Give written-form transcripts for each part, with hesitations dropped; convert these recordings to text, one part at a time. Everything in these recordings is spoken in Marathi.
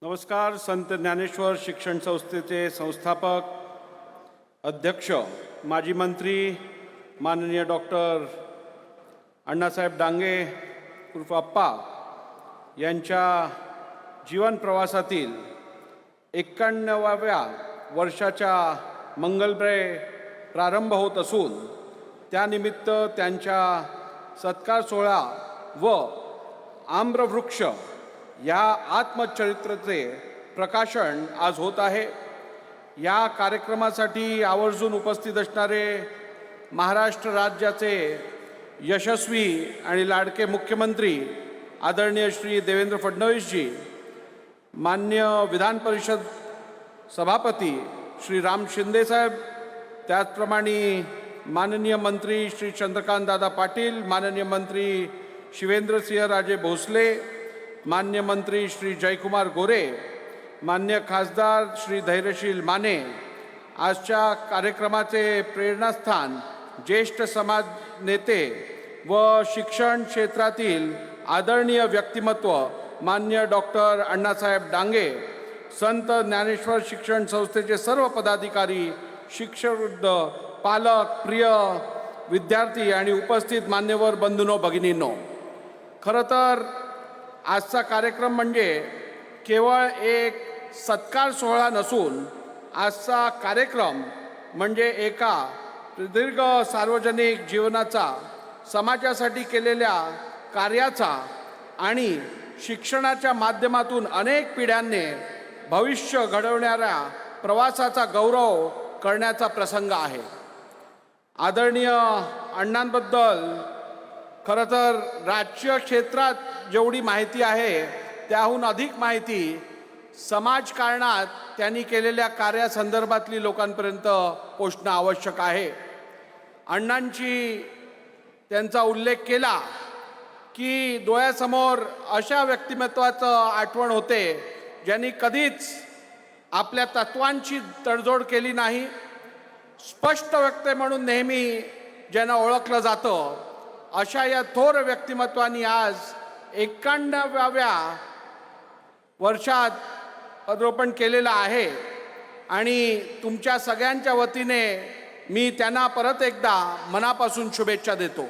नमस्कार. संत ज्ञानेश्वर शिक्षण संस्थेचे संस्थापक, अध्यक्ष, माजी मंत्री माननीय डॉक्टर अण्णासाहेब डांगे उर्फ अप्पा यांच्या जीवन प्रवासातील 91व्या वर्षाच्या मंगलमय प्रारंभ होत असून त्यानिमित्त त्यांच्या सत्कार सोहळा व आम्रवृक्ष या आत्मचरित्राचे प्रकाशन आज होत आहे. या कार्यक्रमासाठी आवर्जून उपस्थित असणारे महाराष्ट्र राज्याचे यशस्वी आणि लाडके मुख्यमंत्री आदरणीय श्री देवेंद्र फडणवीसजी, माननीय विधान परिषद सभापती श्री राम शिंदे साहेब, त्याचप्रमाणे माननीय मंत्री श्री चंद्रकांत दादा पाटील, माननीय मंत्री शिवेंद्रसिंहराजे भोसले, मान्य मंत्री श्री जयकुमार गोरे, मान्य खासदार श्री धैर्यशील माने, आजच्या कार्यक्रमाचे प्रेरणास्थान ज्येष्ठ समाज नेते व शिक्षण क्षेत्रातील आदरणीय व्यक्तिमत्व मान्य डॉक्टर अण्णासाहेब डांगे, संत ज्ञानेश्वर शिक्षण संस्थेचे सर्व पदाधिकारी, शिक्षकवृंद, पालक, प्रिय विद्यार्थी आणि उपस्थित मान्यवर बंधूंनो भगिनींनो, खरं तर आजचा कार्यक्रम म्हणजे केवळ एक सत्कार सोहळा नसून आजचा कार्यक्रम म्हणजे एका प्रदीर्घ सार्वजनिक जीवनाचा, समाजासाठी केलेल्या कार्याचा आणि शिक्षणाच्या माध्यमातून अनेक पिढ्यांनी भविष्य घडवणाऱ्या प्रवासाचा गौरव करण्याचा प्रसंग आहे. आदरणीय अण्णांबद्दल खरं तर राजकीय क्षेत्रात जेवढी माहिती आहे त्याहून अधिक माहिती समाजकारणात त्यांनी केलेल्या कार्यासंदर्भातली लोकांपर्यंत पोचणं आवश्यक आहे. अण्णांची त्यांचा उल्लेख केला की डोळ्यासमोर अशा व्यक्तिमत्वाचं आठवण होते ज्यांनी कधीच आपल्या तत्वांची तडजोड केली नाही. स्पष्ट व्यक्ती म्हणून नेहमी ज्यांना ओळखलं जातं अशा या थोर व्यक्तिमत्वांनी आज 91व्या वर्षात पदार्पण केलेलं आहे आणि तुमच्या सगळ्यांच्या वतीने मी त्यांना परत एकदा मनापासून शुभेच्छा देतो.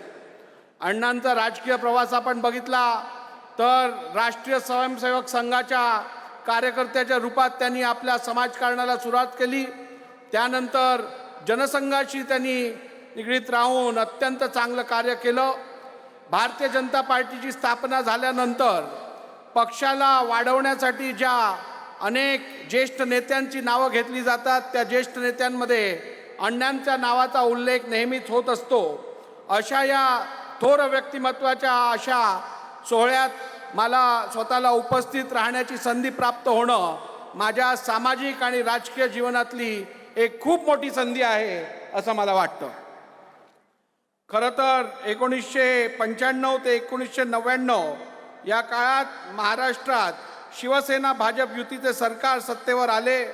अण्णांचा राजकीय प्रवास आपण बघितला तर राष्ट्रीय स्वयंसेवक संघाच्या कार्यकर्त्याच्या रूपात त्यांनी आपल्या समाजकारणाला सुरुवात केली. त्यानंतर जनसंघाशी त्यांनी निगडीत राहून अत्यंत चांगलं कार्य केलं. भारतीय जनता पार्टीची स्थापना झाल्यानंतर पक्षाला वाढवण्यासाठी ज्या अनेक ज्येष्ठ नेत्यांची नावं घेतली जातात त्या ज्येष्ठ नेत्यांमध्ये अण्णांच्या नावाचा उल्लेख नेहमीच होत असतो. अशा या थोर व्यक्तिमत्वाच्या अशा सोहळ्यात मला स्वतःला उपस्थित राहण्याची संधी प्राप्त होणं माझ्या सामाजिक आणि राजकीय जीवनातली एक खूप मोठी संधी आहे असं मला वाटतं. खरं तर 1995 ते 1999 या काळात महाराष्ट्रात शिवसेना भाजप युतीचे सरकार सत्तेवर आले.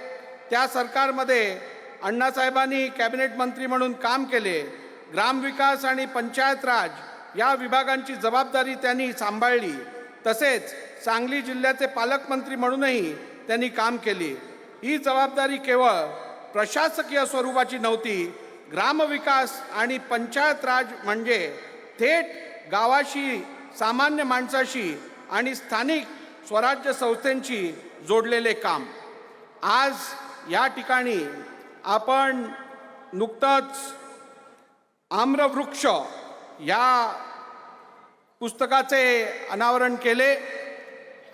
त्या सरकारमध्ये अण्णासाहेबांनी कॅबिनेट मंत्री म्हणून काम केले. ग्रामविकास आणि पंचायत राज या विभागांची जबाबदारी त्यांनी सांभाळली. तसेच सांगली जिल्ह्याचे पालकमंत्री म्हणूनही त्यांनी काम केले. ही जबाबदारी केवळ प्रशासकीय स्वरूपाची नव्हती. ग्रामविकास आणि पंचायत राज म्हणजे थेट गावाशी, सामान्य माणसाशी आणि स्थानिक स्वराज्य संस्थांशी जोडलेले काम. आज या ठिकाणी आपण नुकतंच आम्रवृक्ष या पुस्तकाचे अनावरण केले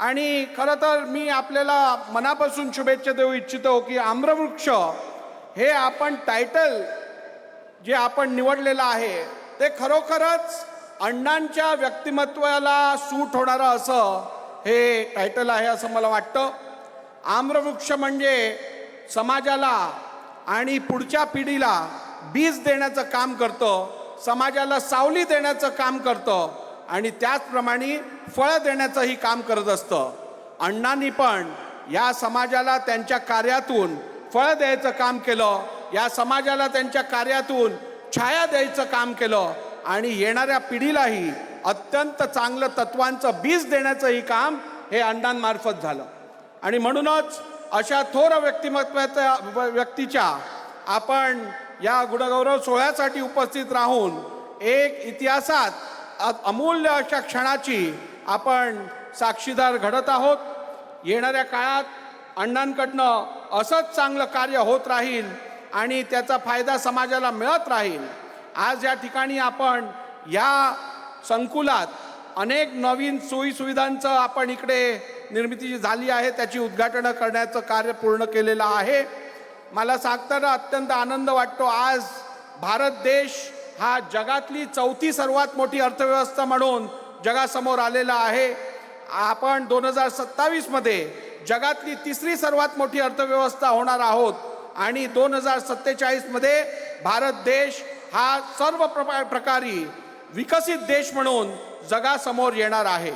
आणि खरं तर मी आपल्याला मनापासून शुभेच्छा देऊ इच्छितो की आम्रवृक्ष हे आपण टायटल जे आपण निवडलेलं आहे ते खरोखरच अण्णांच्या व्यक्तिमत्वाला सूट होणारं असं हे टायटल आहे असं मला वाटतं. आम्रवृक्ष म्हणजे समाजाला आणि पुढच्या पिढीला बीज देण्याचं काम करतं, समाजाला सावली देण्याचं काम करतं आणि त्याचप्रमाणे फळं देण्याचंही काम करत असतं. अण्णांनी पण या समाजाला त्यांच्या कार्यातून फळं द्यायचं काम केलं, या समाजाला त्यांच्या कार्यातून छाया द्यायचं काम केलं आणि येणाऱ्या पिढीलाही अत्यंत चांगलं तत्वांचं बीज देण्याचंही काम हे अण्णांमार्फत झालं. आणि म्हणूनच अशा थोर व्यक्तीच्या आपण या गुणगौरव सोहळ्यासाठी उपस्थित राहून एक इतिहासात अमूल्य अशा क्षणाची आपण साक्षीदार घडत आहोत. येणाऱ्या काळात अण्णांकडनं असंच चांगलं कार्य होत राहील आणि त्याचा फायदा समाजाला मिळत राहील. आज या ठिकाणी आपण या संकुलात अनेक नवीन सोयीसुविधांचं आपण इकडे निर्मिती झाली आहे, त्याची उद्घाटनं करण्याचं कार्य पूर्ण केलेलं आहे. मला सांगताना अत्यंत आनंद वाटतो. आज भारत देश हा जगातली 4थी सर्वात मोठी अर्थव्यवस्था म्हणून जगासमोर आलेला आहे. आपण 2027 मध्ये जगातली 3री सर्वात मोठी अर्थव्यवस्था होणार आहोत आणि 2047 मध्ये भारत देश हा सर्व प्रकारी विकसित देश म्हणून जगासमोर येणार आहे.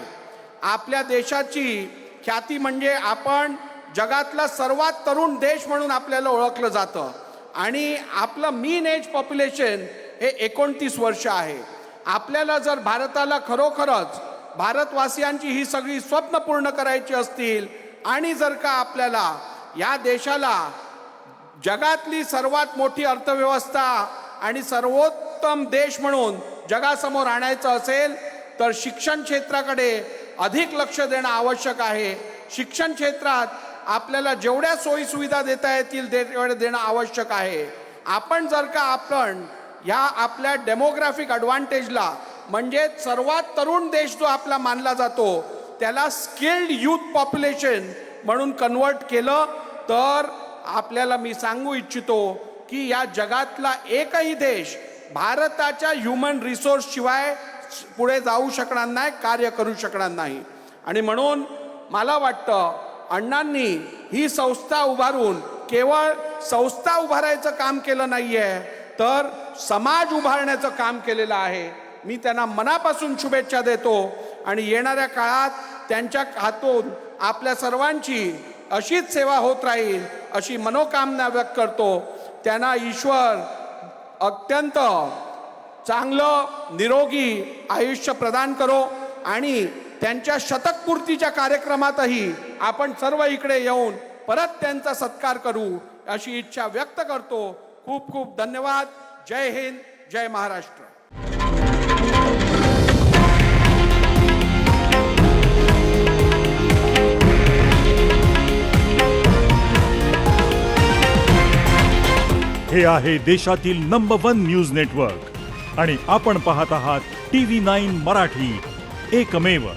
आपल्या देशाची ख्याती म्हणजे आपण जगातला सर्वात तरुण देश म्हणून आपल्याला ओळखलं जातं आणि आपलं मीन एज पॉप्युलेशन हे 29 वर्ष आहे. आपल्याला जर भारताला खरोखरच भारतवासियांची ही सगळी स्वप्न पूर्ण करायची असतील आणि जर का आपल्याला या देशाला जगातली सर्वात मोठी अर्थव्यवस्था आणि सर्वोत्तम देश म्हणून जगासमोर आणायचं असेल तर शिक्षण क्षेत्राकडे अधिक लक्ष देणं आवश्यक आहे. शिक्षण क्षेत्रात आपल्याला जेवढ्या सोयी सुविधा देता येतील तेवढे देणं आवश्यक आहे. आपण जर का या आपल्या डेमोग्राफिक ॲडव्हान्टेजला म्हणजे सर्वात तरुण देश जो आपला मानला जातो त्याला स्किल्ड यूथ पॉप्युलेशन म्हणून कन्वर्ट केलं तर आपल्याला मी सांगू इच्छितो की या जगातला एकही देश भारताच्या ह्युमन रिसोर्स शिवाय पुढे जाऊ शकणार नाही, कार्य करू शकणार नाही. आणि म्हणून मला वाटतं अण्णांनी ही संस्था उभारून केवळ संस्था उभारायचं काम केलं नाहीये तर समाज उभारण्याचं काम केलेलं आहे. मी त्यांना मनापासून शुभेच्छा देतो आणि येणाऱ्या काळात त्यांच्या हातून आपल्या सर्वांची अशीच सेवा होत राहील अशी मनोकामना व्यक्त करतो. त्यांना ईश्वर अत्यंत चांगलं निरोगी आयुष्य प्रदान करो आणि त्यांच्या शतकपूर्तीच्या कार्यक्रमातही आपण सर्व इकडे येऊन परत त्यांचा सत्कार करू अशी इच्छा व्यक्त करतो. खूप खूप धन्यवाद. जय हिंद, जय महाराष्ट्र. हे आहे देशातील नंबर 1 न्यूज नेटवर्क आणि आपण पाहत आहात TV9 मराठी, एकमेव.